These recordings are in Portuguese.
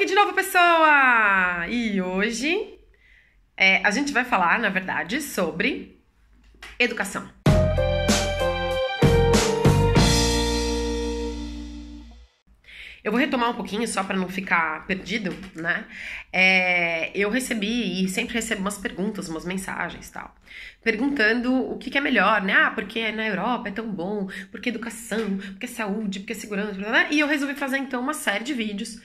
aqui de novo, pessoa! E hoje a gente vai falar, na verdade, sobre educação. Eu vou retomar um pouquinho só para não ficar perdido, né? Eu recebi e sempre recebo umas perguntas, umas mensagens e tal, perguntando o que é melhor, né? Ah, porque na Europa é tão bom, porque educação, porque saúde, porque segurança, blá, blá. E eu resolvi fazer então uma série de vídeos,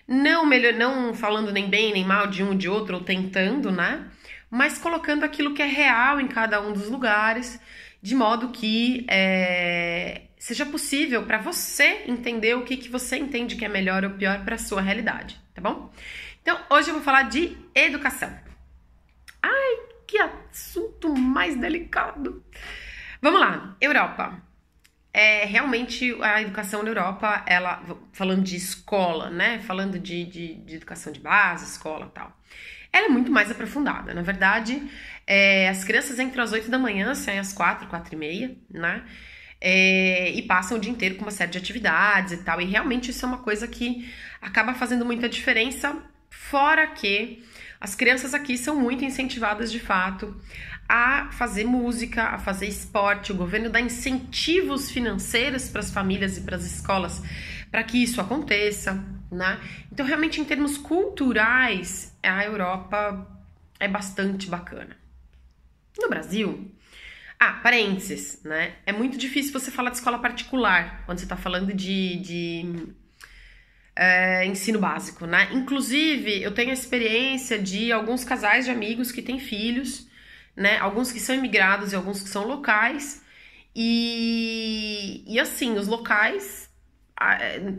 não falando nem bem nem mal de um ou de outro, ou tentando, né? Mas colocando aquilo que é real em cada um dos lugares, de modo que seja possível para você entender o que você entende que é melhor ou pior para a sua realidade, tá bom? Então, hoje eu vou falar de educação. Ai, que assunto mais delicado! Vamos lá, Europa. Realmente a educação na Europa, ela, falando de escola, né? Falando de educação de base, escola e tal, ela é muito mais aprofundada. Na verdade, as crianças entram às 8 da manhã, saem às 4h30, né? E passam o dia inteiro com uma série de atividades e tal. E realmente isso é uma coisa que acaba fazendo muita diferença, fora que as crianças aqui são muito incentivadas, de fato, a fazer música, a fazer esporte. O governo dá incentivos financeiros para as famílias e para as escolas para que isso aconteça, né? Então, realmente, em termos culturais, a Europa é bastante bacana. No Brasil, parênteses, né? É muito difícil você falar de escola particular quando você está falando de ensino básico, né? Inclusive, eu tenho a experiência de alguns casais de amigos que têm filhos, né? Alguns que são imigrados e alguns que são locais. E assim, os locais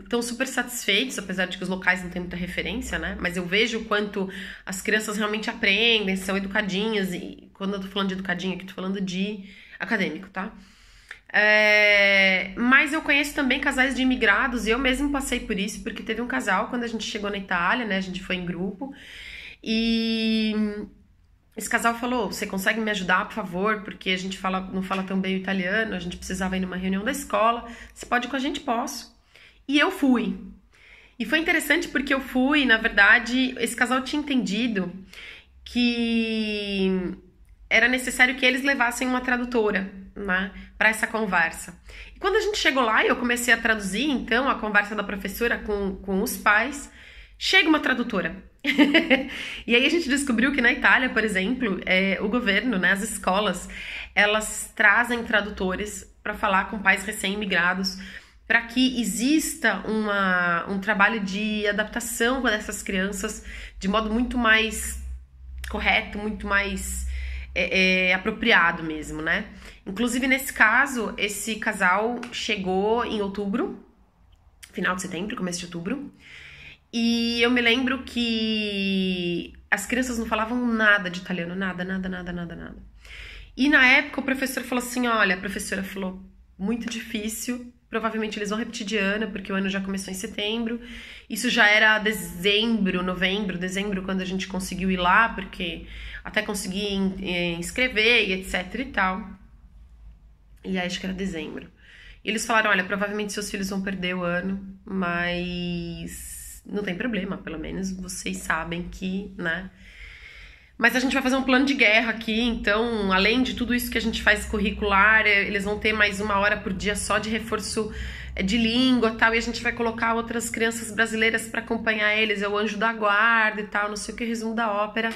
estão super satisfeitos, apesar de que os locais não têm muita referência, né? Mas eu vejo o quanto as crianças realmente aprendem, são educadinhas. E quando eu tô falando de educadinha aqui, tô falando de acadêmico, tá? Mas eu conheço também casais de imigrados, e eu mesmo passei por isso, porque teve um casal quando a gente chegou na Itália, né? A gente foi em grupo, e esse casal falou: você consegue me ajudar, por favor? Porque a gente não fala tão bem o italiano, a gente precisava ir numa reunião da escola. Você pode ir com a gente? Posso. E eu fui. E foi interessante porque eu fui, na verdade, esse casal tinha entendido que era necessário que eles levassem uma tradutora, né, para essa conversa. E quando a gente chegou lá e eu comecei a traduzir, então, a conversa da professora com os pais, chega uma tradutora. E aí a gente descobriu que na Itália, por exemplo, o governo, né, as escolas, elas trazem tradutores para falar com pais recém-imigrados, para que exista um trabalho de adaptação dessas crianças de modo muito mais correto, muito mais apropriado mesmo, né? Inclusive, nesse caso, esse casal chegou em outubro, final de setembro, começo de outubro, e eu me lembro que as crianças não falavam nada de italiano, nada. E na época o professor falou assim: olha, a professora falou, muito difícil, provavelmente eles vão repetir de ano, porque o ano já começou em setembro. Isso já era dezembro, quando a gente conseguiu ir lá, porque até consegui inscrever e etc e tal. E aí acho que era dezembro. E eles falaram: olha, provavelmente seus filhos vão perder o ano, mas não tem problema, pelo menos vocês sabem que, né? Mas a gente vai fazer um plano de guerra aqui, então, além de tudo isso que a gente faz curricular, eles vão ter mais 1 hora por dia só de reforço de língua e tal, e a gente vai colocar outras crianças brasileiras para acompanhar eles, é o anjo da guarda e tal, não sei o que, resumo da ópera.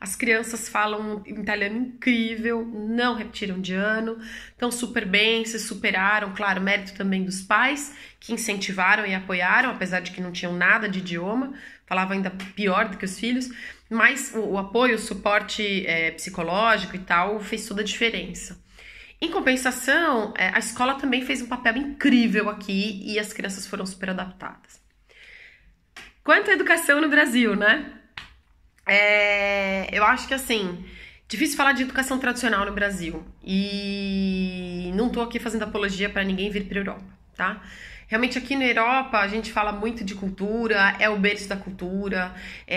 As crianças falam um italiano incrível, não repetiram de ano, estão super bem, se superaram, claro, mérito também dos pais, que incentivaram e apoiaram, apesar de que não tinham nada de idioma, falavam ainda pior do que os filhos, mas o apoio, o suporte psicológico e tal fez toda a diferença. Em compensação, a escola também fez um papel incrível aqui e as crianças foram super adaptadas. Quanto à educação no Brasil, né? Eu acho que, assim, difícil falar de educação tradicional no Brasil. E não tô aqui fazendo apologia para ninguém vir pra Europa, tá? Realmente aqui na Europa a gente fala muito de cultura, é o berço da cultura.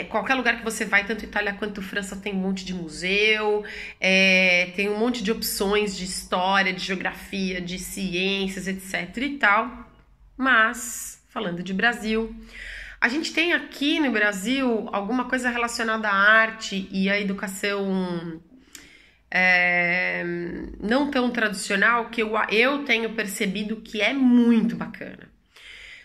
Qualquer lugar que você vai, tanto Itália quanto França, tem um monte de museu, tem um monte de opções de história, de geografia, de ciências, etc e tal. Mas, falando de Brasil, A gente tem aqui no Brasil alguma coisa relacionada à arte e à educação não tão tradicional que eu tenho percebido que é muito bacana.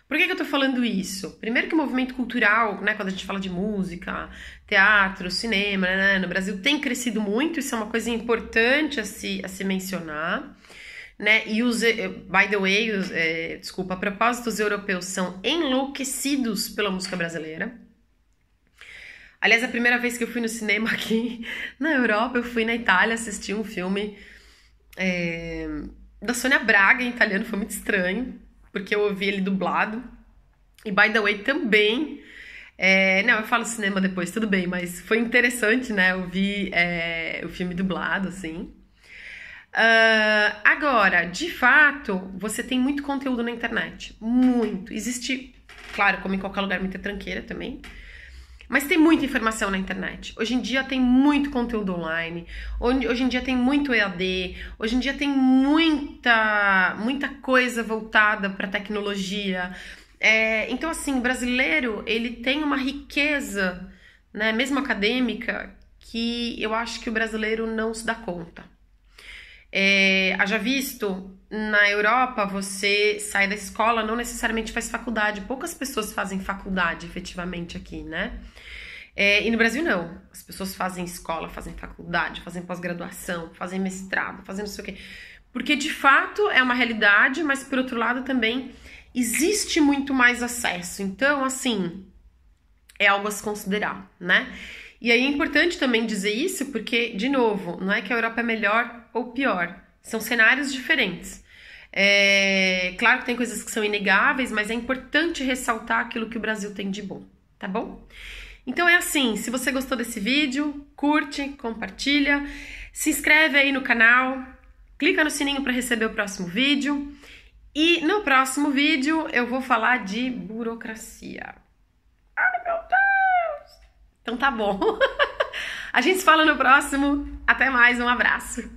Por que eu tô falando isso? Primeiro que o movimento cultural, né, quando a gente fala de música, teatro, cinema, né, no Brasil tem crescido muito, isso é uma coisa importante a se mencionar, né, e by the way, desculpa, a propósito, os europeus são enlouquecidos pela música brasileira. Aliás, a primeira vez que eu fui no cinema aqui na Europa, eu fui na Itália assistir um filme da Sônia Braga em italiano, foi muito estranho, porque eu ouvi ele dublado. E, by the way, também... não, eu falo cinema depois, tudo bem, mas foi interessante, né? Eu vi o filme dublado, assim. Agora, de fato, você tem muito conteúdo na internet. Muito. Existe, claro, como em qualquer lugar, muita tranqueira também. Mas tem muita informação na internet. Hoje em dia tem muito conteúdo online. Hoje em dia tem muito EAD. Hoje em dia tem muita coisa voltada para tecnologia. Então, assim, o brasileiro, ele tem uma riqueza, né, mesmo acadêmica, que eu acho que o brasileiro não se dá conta. Haja visto, na Europa, você sai da escola, não necessariamente faz faculdade. Poucas pessoas fazem faculdade, efetivamente, aqui, né? E no Brasil, não. As pessoas fazem escola, fazem faculdade, fazem pós-graduação, fazem mestrado, fazem não sei o quê. Porque, de fato, é uma realidade, mas, por outro lado, também existe muito mais acesso. Então, assim, é algo a se considerar, né? E aí é importante também dizer isso, porque, de novo, não é que a Europa é melhor ou pior. São cenários diferentes. Claro que tem coisas que são inegáveis, mas é importante ressaltar aquilo que o Brasil tem de bom, tá bom? Então é assim, se você gostou desse vídeo, curte, compartilha, se inscreve aí no canal, clica no sininho para receber o próximo vídeo. E no próximo vídeo eu vou falar de burocracia. Ai, meu Deus! Então tá bom. A gente se fala no próximo. Até mais, um abraço.